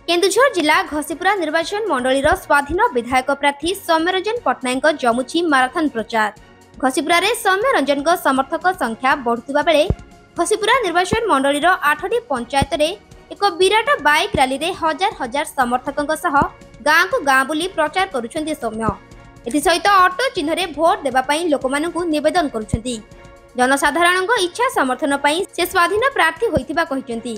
केन्दुझर जिला घसीपुरा निर्वाचन मंडली स्वाधीन विधायक प्रार्थी सौम्यरंजन पट्टनायक जमुची माराथन प्रचार। घसीपुरा रे सौम्यरंजन समर्थक संख्या बढ़ुवा बेले घसीपुरा निर्वाचन मंडली 8टी पंचायत रे एक विराट बाइक रैली रे हजार हजार समर्थकों सह गाँ को गाँ बुली प्रचार करुछन्ती सौम्य। एसहित ऑटो चिन्ह रे भोट देबा पई लोकमानकु निवेदन करुछन्ती। जनसाधारण इच्छा समर्थन पई से स्वाधीन प्रार्थी होइतिबा कहिसन्ती।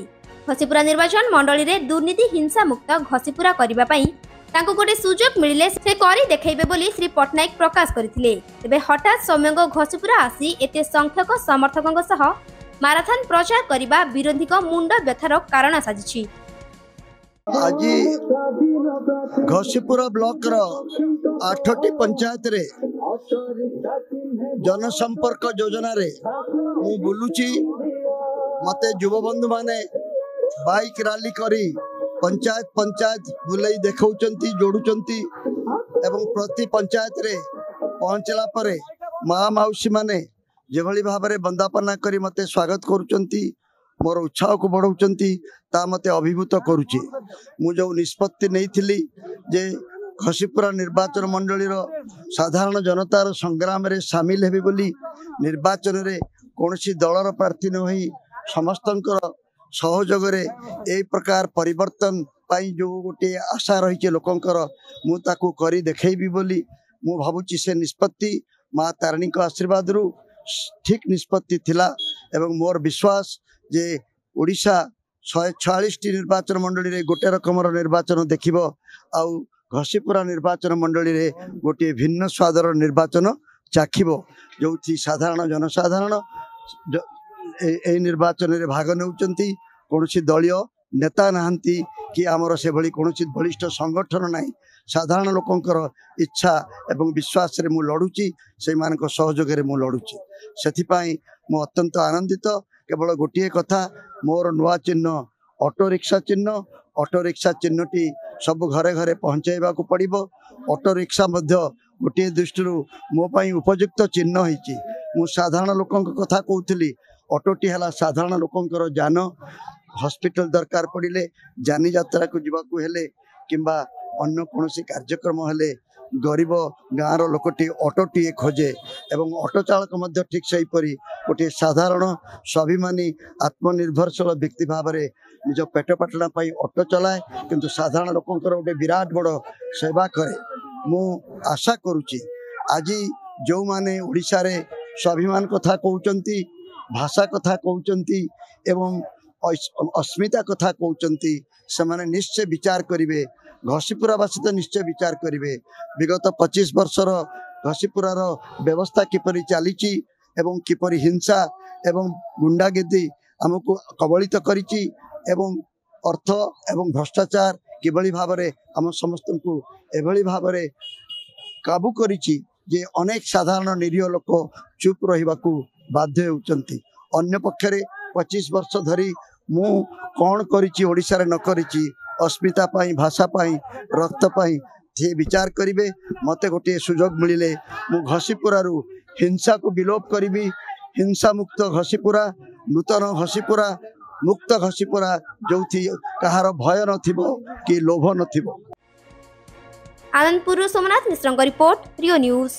घसीपुरा निर्वाचन मंडली रे दुर्नीति हिंसा मुक्त घसीपुरा करिबा पई तांको गोटे सुजोग मिलिले से करी देखाइबे बोली श्री पट्टनायक प्रकाश करथिले। तेबे हठात सौम्यंग घसीपुरा आसी एते संख्यक समर्थकों सह माराथन प्रचार करिबा विरोधीक मुंड व्यथार कारण साजिछि। आज घसीपुरा ब्लॉक रो 8टी पंचायत रे जनसंपर्क योजना रे मु बुलुची। मते युवा बंधु माने बाइक रैली करी पंचायत पंचायत बुलाई देखौचंती जोड़ुचंती एवं प्रति पंचायत रे पहुंचला परे माँ मौसी माने जेभली भाबरे बंदापना करी मते स्वागत करुचंती, मोर उत्साह को बढ़ाउचंती ता मते अभिभूत करुची। मु जो निष्पत्ति नैथिली जे घसीपुरा निर्वाचन मंडली रो साधारण जनतार संग्राम रे शामिल हेबी बोली निर्वाचन रे कोनसी दलर प्रार्थी न होई समस्तंकर सहयोग रे ए प्रकार परिवर्तन पाई जो गोटे आशा रही लोकंकर मु ताकू करी देखेबी बोली मु भाबुची। से निष्पत्ति माँ तारिणी को आशीर्वाद रु ठीक निष्पत्ति थिला एवं मोर विश्वास जे ओडिशा 146टी निर्वाचन मंडली रे गोटे रकमर निर्वाचन देखिबो आउ घसीपुरा निर्वाचन मंडली रे गोटे भिन्न स्वादर निर्वाचन चाखिबो जो साधारण जनसाधारण ए निर्वाचन रे भाग नेउचंती। कोनोसी दलीय नेता नाहंती कि आमर से भली कोनोसी बलिष्ठ संगठन नाही। साधारण लोकंकर इच्छा एवं विश्वास रे मु लड़ुची, से मानक सहयोग रे मु लड़ुची। सेथिपाई मु अत्यंत आनंदित। केवल गोटे कथा मोर नुआ चिन्ह ऑटो रिक्शा चिन्ह। ऑटो रिक्शा चिन्हटी सब घरे घरे पहुंचाइबा को पड़िबो। ऑटो रिक्शा मध्य गोटे दृष्टि मो पई उपयुक्त चिन्ह होईची। मु साधारण लोकंक कथा कहूली। ऑटोटी है साधारण लोकंकर जान हॉस्पिटल दरकार पड़िले जानी यात्रा को जीवाकू हेले किंबा अन्य कोनोसी कार्यक्रम हेले गरीब गाँव लोकटी ऑटोटी खोजे एवं ऑटो चालक मध्य ठीक सही परी गोटे साधारण स्वाभिमानी आत्मनिर्भरशील व्यक्ति भाव में निज पेट पाटना ऑटो चलाए किंतु साधारण लोकंकर गोटे विराट बड़ सेवा करे। मु आशा करुची आज जो माने ओडिशा रे स्वाभिमान कथा कहउचंती, भाषा कथा कहउचंती एवं अस्मिता कथा कहउचंती से माने निश्चय विचार करिवे। घसीपुरावासी तो निश्चय विचार करिवे विगत 25 वर्षर घसीपुरार व्यवस्था किपरि चलीची एवं किपरि हिंसा एवं गुंडागिर्दी आमको कबलित करिची एवं अर्थ एवं भ्रष्टाचार किभली भाबरे आम समस्त को एभली भाबरे काबू करिची जे अनेक साधारण निरीह लोक चुप रहिबाकू बाध्य होउचंती। अन्य पक्षरे 25 वर्ष धरी मु कौन करिची ओडिशा रे न करिची अस्मिता पाई भाषा पाई रक्त पाई जे विचार करिवे। मते गोटे सुजोग मिलिले मु घसीपुरा रु हिंसा को विलोप करिवि। हिंसा मुक्त घसीपुरा, नूतन घसीपुरा, मुक्त घसीपुरा जोथि कहार भय नथिबो कि लोभ नथिबो। आनंदपुर सोमनाथ मिश्रଙ୍କ रिपोर्ट रियो न्यूज।